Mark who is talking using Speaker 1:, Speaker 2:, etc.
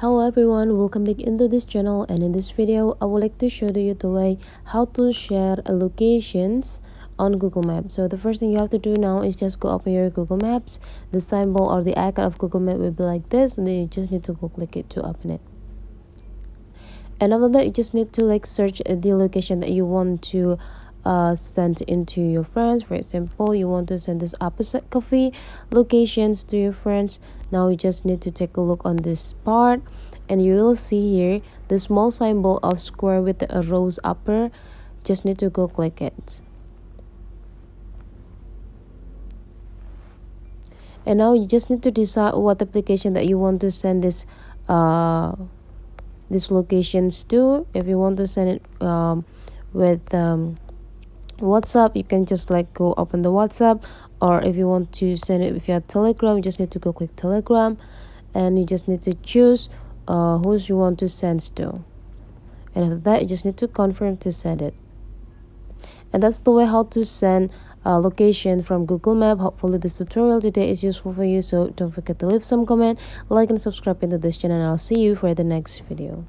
Speaker 1: Hello everyone, welcome back into this channel, and in this video I would like to show you the way how to share locations on Google Maps. So the first thing you have to do now is just go open your Google Maps. The symbol or the icon of Google Map will be like this, and then you just need to go click it to open it. And after that, you just need to search the location that you want to send into your friends. For example, you want to send this opposite coffee locations to your friends. Now you just need to take a look on this part, and you will see here the small symbol of square with a rose upper. Just need to go click it. And now you just need to decide what application that you want to send these locations to. If you want to send it with WhatsApp, you can just go open the WhatsApp, or if you want to send it with your Telegram, you just need to go click Telegram, and you just need to choose who's you want to send to, and after that you just need to confirm to send it. And that's the way how to send a location from Google Map. Hopefully this tutorial today is useful for you, so don't forget to leave some comment, like and subscribe into this channel, and I'll see you for the next video.